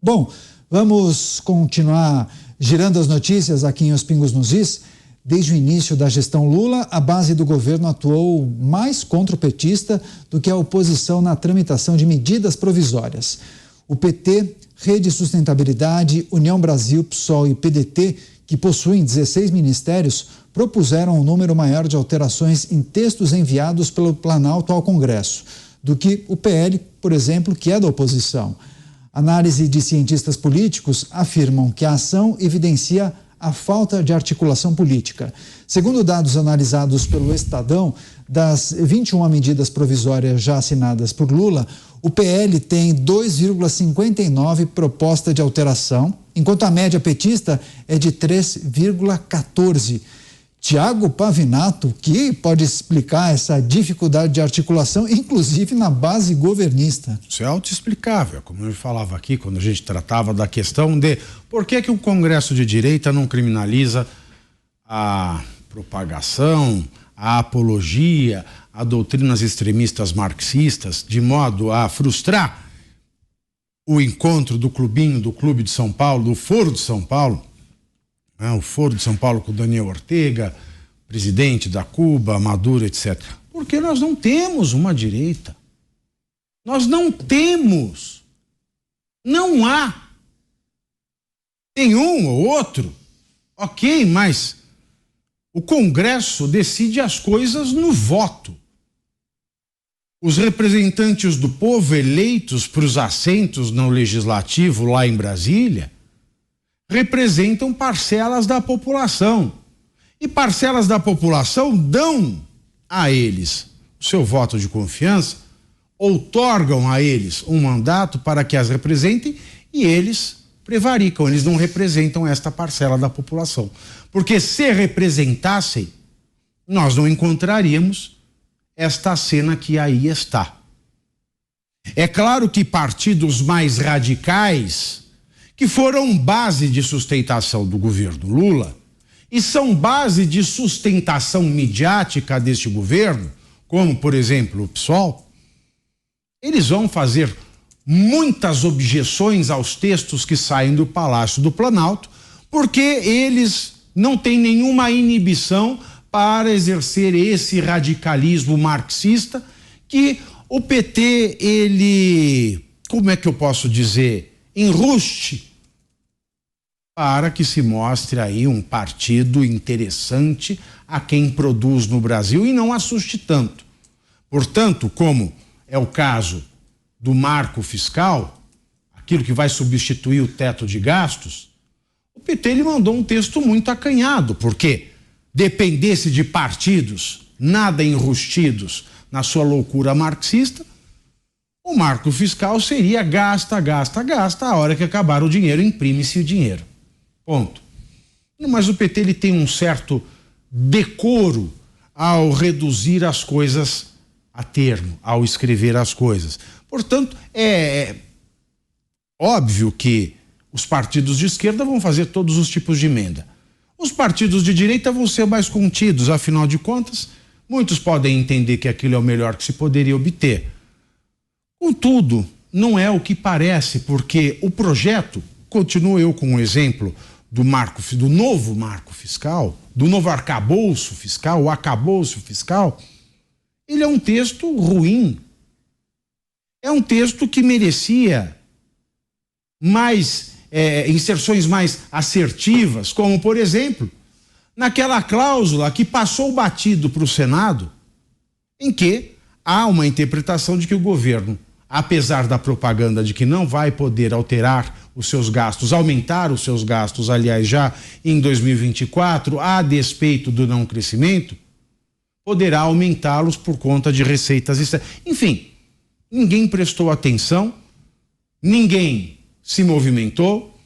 Bom, vamos continuar girando as notícias aqui em Os Pingos nos Is. Desde o início da gestão Lula, a base do governo atuou mais contra o petista do que a oposição na tramitação de medidas provisórias. O PT, Rede Sustentabilidade, União Brasil, PSOL e PDT, que possuem 16 ministérios, propuseram um número maior de alterações em textos enviados pelo Planalto ao Congresso, do que o PL, por exemplo, que é da oposição. Análise de cientistas políticos afirmam que a ação evidencia a falta de articulação política. Segundo dados analisados pelo Estadão, das 21 medidas provisórias já assinadas por Lula, o PL tem 2,59 proposta de alteração, enquanto a média petista é de 3,14. Tiago Pavinato, que pode explicar essa dificuldade de articulação, inclusive na base governista. Isso é autoexplicável, como eu falava aqui quando a gente tratava da questão de por que o Congresso de Direita não criminaliza a propagação, a apologia, a doutrinas extremistas marxistas, de modo a frustrar o encontro do clubinho, do Clube de São Paulo, do Foro de São Paulo, o Foro de São Paulo com o Daniel Ortega, presidente da Cuba, Maduro, etc. Porque nós não temos uma direita. Nós não temos. Não há. Tem um ou outro, ok, mas o Congresso decide as coisas no voto. Os representantes do povo eleitos para os assentos no Legislativo lá em Brasília representam parcelas da população. E parcelas da população dão a eles o seu voto de confiança, outorgam a eles um mandato para que as representem e eles prevaricam, eles não representam esta parcela da população. Porque se representassem, nós não encontraríamos esta cena que aí está. É claro que partidos mais radicais, que foram base de sustentação do governo Lula e são base de sustentação midiática deste governo, como, por exemplo, o PSOL, eles vão fazer muitas objeções aos textos que saem do Palácio do Planalto, porque eles não têm nenhuma inibição para exercer esse radicalismo marxista que o PT, ele, como é que eu posso dizer, enruste para que se mostre aí um partido interessante a quem produz no Brasil e não assuste tanto. Portanto, como é o caso do marco fiscal, aquilo que vai substituir o teto de gastos, o PT ele mandou um texto muito acanhado, porque dependesse de partidos nada enrustidos na sua loucura marxista, o marco fiscal seria gasta, a hora que acabar o dinheiro, imprime-se o dinheiro. Ponto. Mas o PT ele tem um certo decoro ao reduzir as coisas a termo, ao escrever as coisas. Portanto, é óbvio que os partidos de esquerda vão fazer todos os tipos de emenda. Os partidos de direita vão ser mais contidos, afinal de contas, muitos podem entender que aquilo é o melhor que se poderia obter. Contudo, não é o que parece, porque o projeto, continuo eu com o exemplo do novo marco fiscal, do novo arcabouço fiscal, o arcabouço fiscal, ele é um texto ruim. É um texto que merecia mais inserções mais assertivas, como, por exemplo, naquela cláusula que passou batido para o Senado, em que há uma interpretação de que o governo, apesar da propaganda de que não vai poder alterar os seus gastos, aumentar os seus gastos, aliás, já em 2024, a despeito do não crescimento, poderá aumentá-los por conta de receitas externas. Enfim, ninguém prestou atenção, ninguém se movimentou,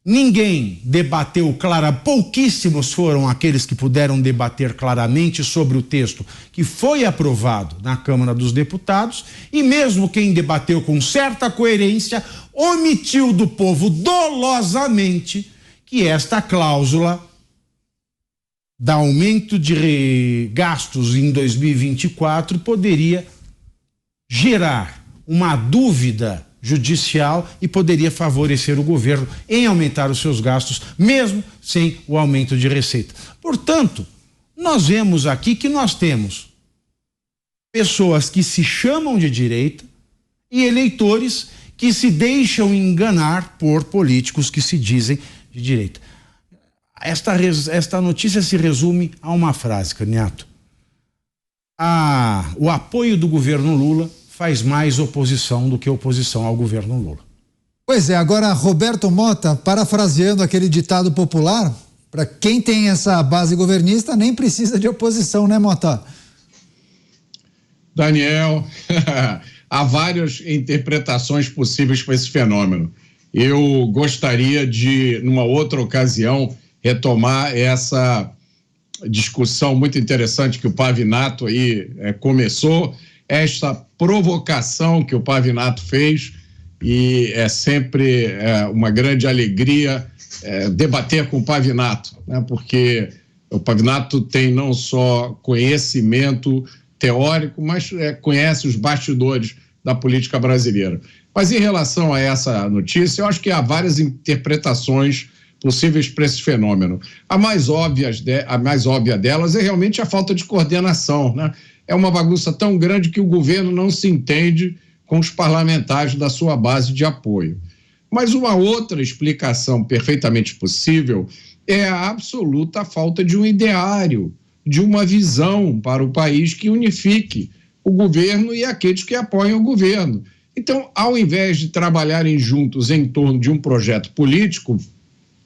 ninguém debateu pouquíssimos foram aqueles que puderam debater claramente sobre o texto que foi aprovado na Câmara dos Deputados, e mesmo quem debateu com certa coerência omitiu do povo dolosamente que esta cláusula da aumento de gastos em 2024 poderia gerar uma dúvida judicial e poderia favorecer o governo em aumentar os seus gastos, mesmo sem o aumento de receita. Portanto, nós vemos aqui que nós temos pessoas que se chamam de direita e eleitores que se deixam enganar por políticos que se dizem de direita. Esta notícia se resume a uma frase, Caniato. O apoio do governo Lula faz mais oposição do que oposição ao governo Lula. Pois é, agora Roberto Mota, parafraseando aquele ditado popular, para quem tem essa base governista nem precisa de oposição, né, Mota? Daniel, há várias interpretações possíveis para esse fenômeno. Eu gostaria de, numa outra ocasião, retomar essa discussão muito interessante que o Pavinato aí começou, esta provocação que o Pavinato fez, e é sempre uma grande alegria debater com o Pavinato, né? Porque o Pavinato tem não só conhecimento teórico, mas conhece os bastidores da política brasileira. Mas em relação a essa notícia, eu acho que há várias interpretações possíveis para esse fenômeno. A mais óbvia delas é realmente a falta de coordenação, né? É uma bagunça tão grande que o governo não se entende com os parlamentares da sua base de apoio. Mas uma outra explicação perfeitamente possível é a absoluta falta de um ideário, de uma visão para o país que unifique o governo e aqueles que apoiam o governo. Então, ao invés de trabalharem juntos em torno de um projeto político,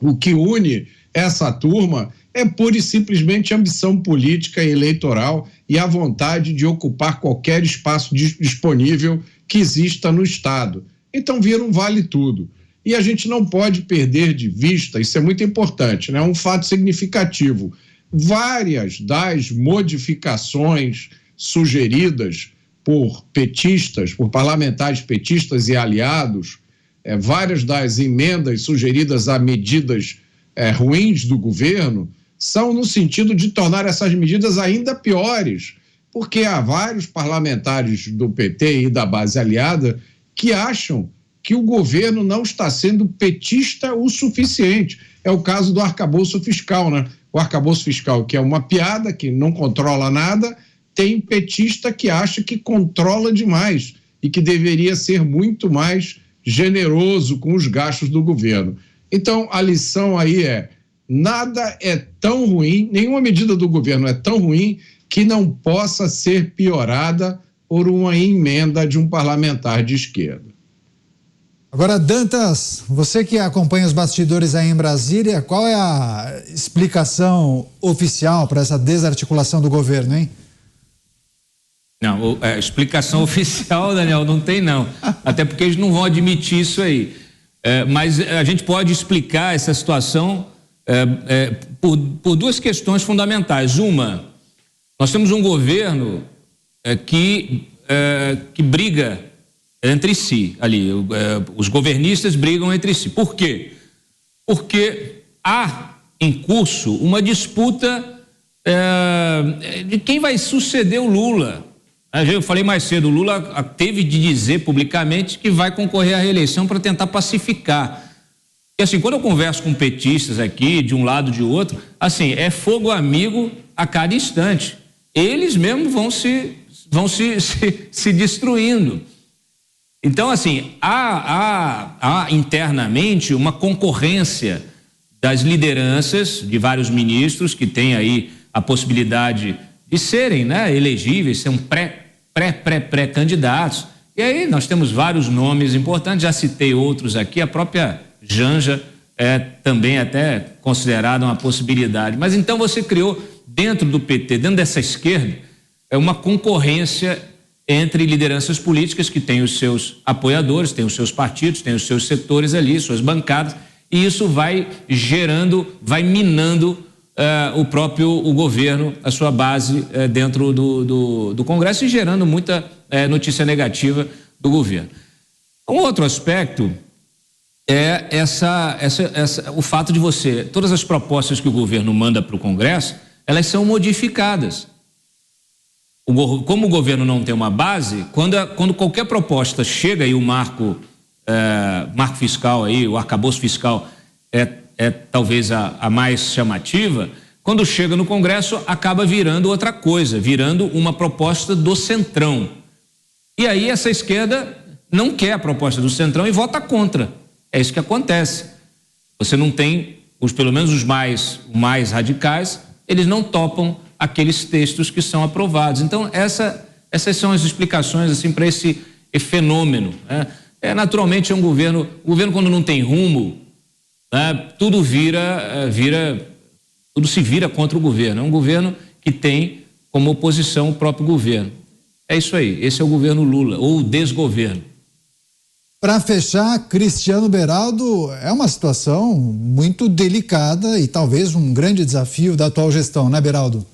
o que une essa turma é pura e simplesmente ambição política e eleitoral e a vontade de ocupar qualquer espaço disponível que exista no Estado. Então vira um vale tudo. E a gente não pode perder de vista, isso é muito importante, né? Um fato significativo. Várias das modificações sugeridas por petistas, por parlamentares petistas e aliados, várias das emendas sugeridas a medidas ruins do governo, são no sentido de tornar essas medidas ainda piores, porque há vários parlamentares do PT e da base aliada que acham que o governo não está sendo petista o suficiente. É o caso do arcabouço fiscal, né? O arcabouço fiscal, que é uma piada, que não controla nada, tem petista que acha que controla demais e que deveria ser muito mais generoso com os gastos do governo. Então, a lição aí nada é tão ruim, nenhuma medida do governo é tão ruim que não possa ser piorada por uma emenda de um parlamentar de esquerda. Agora, Dantas, você que acompanha os bastidores aí em Brasília, qual é a explicação oficial para essa desarticulação do governo, hein? Não, a explicação oficial, Daniel, não tem não, até porque eles não vão admitir isso aí, mas a gente pode explicar essa situação por duas questões fundamentais. Uma, nós temos um governo que briga entre si, ali, os governistas brigam entre si. Por quê? Porque há em curso uma disputa de quem vai suceder o Lula. Eu falei mais cedo, o Lula teve de dizer publicamente que vai concorrer à reeleição para tentar pacificar. E assim, quando eu converso com petistas aqui, de um lado e de outro, assim, é fogo amigo a cada instante. Eles mesmos vão se destruindo. Então, assim, há internamente uma concorrência das lideranças de vários ministros que têm aí a possibilidade de serem, né, elegíveis, serem pré-candidatos. E aí nós temos vários nomes importantes, já citei outros aqui, a própria Janja é também até considerada uma possibilidade. Mas então você criou dentro do PT, dentro dessa esquerda, uma concorrência entre lideranças políticas que têm os seus apoiadores, têm os seus partidos, têm os seus setores ali, suas bancadas, e isso vai gerando, vai minando o governo, a sua base dentro do Congresso e gerando muita notícia negativa do governo. Um outro aspecto é o fato de todas as propostas que o governo manda para o Congresso, elas são modificadas. Como o governo não tem uma base, quando qualquer proposta chega e o Marco marco fiscal aí, o arcabouço fiscal é talvez a mais chamativa, quando chega no Congresso acaba virando outra coisa, virando uma proposta do Centrão. E aí essa esquerda não quer a proposta do Centrão e vota contra. É isso que acontece. Você não tem, pelo menos os mais radicais, eles não topam aqueles textos que são aprovados. Então essas são as explicações assim para esse fenômeno, né? Naturalmente é um governo quando não tem rumo, né, tudo se vira contra o governo. É um governo que tem como oposição o próprio governo. É isso aí, esse é o governo Lula, ou o desgoverno. Para fechar, Cristiano Beraldo, é uma situação muito delicada e talvez um grande desafio da atual gestão, né, Beraldo?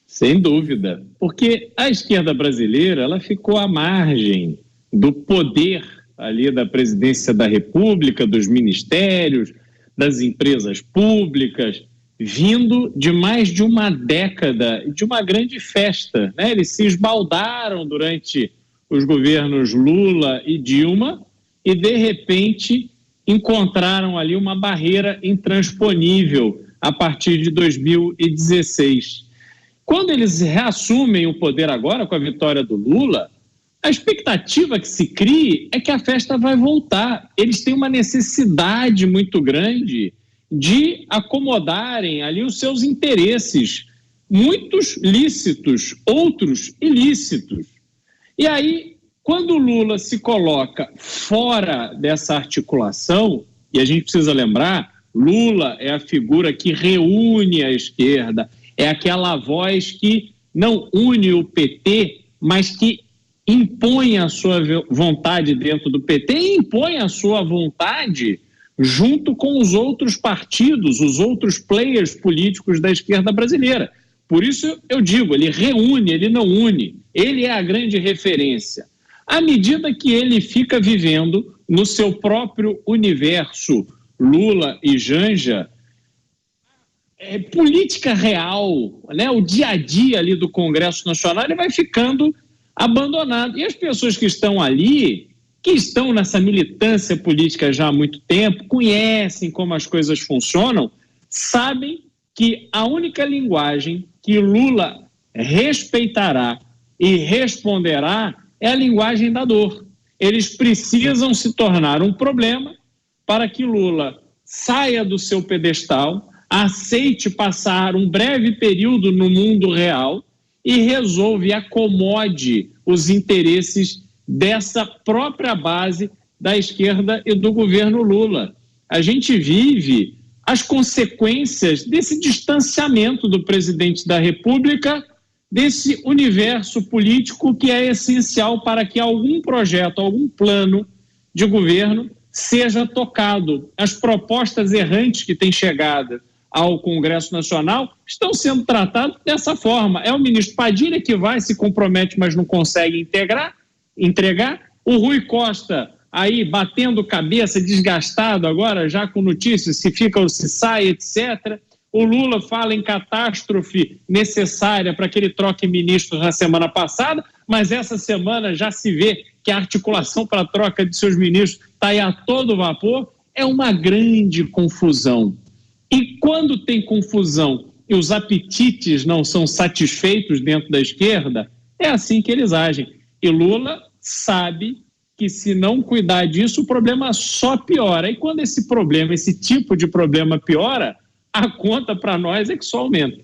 Sem dúvida, porque a esquerda brasileira ela ficou à margem do poder ali da presidência da República, dos ministérios, das empresas públicas, vindo de mais de uma década de uma grande festa, né? Eles se esbaldaram durante os governos Lula e Dilma e, de repente, encontraram ali uma barreira intransponível a partir de 2016. Quando eles reassumem o poder agora com a vitória do Lula, a expectativa que se cria é que a festa vai voltar. Eles têm uma necessidade muito grande de acomodarem ali os seus interesses, muitos lícitos, outros ilícitos. E aí, quando o Lula se coloca fora dessa articulação, e a gente precisa lembrar, Lula é a figura que reúne a esquerda, é aquela voz que não une o PT, mas que impõe a sua vontade dentro do PT e impõe a sua vontade junto com os outros partidos, os outros players políticos da esquerda brasileira. Por isso eu digo, ele reúne, ele não une, ele é a grande referência. À medida que ele fica vivendo no seu próprio universo, Lula e Janja, política real, né, o dia a dia ali do Congresso Nacional, ele vai ficando abandonado. E as pessoas que estão ali, que estão nessa militância política já há muito tempo, conhecem como as coisas funcionam, sabem que a única linguagem que Lula respeitará e responderá é a linguagem da dor. Eles precisam se tornar um problema para que Lula saia do seu pedestal, aceite passar um breve período no mundo real e resolva e acomode os interesses dessa própria base da esquerda e do governo Lula. A gente vive as consequências desse distanciamento do presidente da República desse universo político que é essencial para que algum projeto, algum plano de governo seja tocado. As propostas errantes que têm chegado ao Congresso Nacional estão sendo tratadas dessa forma. É o ministro Padilha que vai, se compromete, mas não consegue entregar. O Rui Costa aí batendo cabeça, desgastado agora, já com notícias, se fica ou se sai, etc. O Lula fala em catástrofe necessária para que ele troque ministros na semana passada, mas essa semana já se vê que a articulação para a troca de seus ministros está aí a todo vapor. É uma grande confusão. E quando tem confusão e os apetites não são satisfeitos dentro da esquerda, é assim que eles agem. E Lula sabe que se não cuidar disso, o problema só piora. E quando esse tipo de problema piora, a conta para nós é que só aumenta.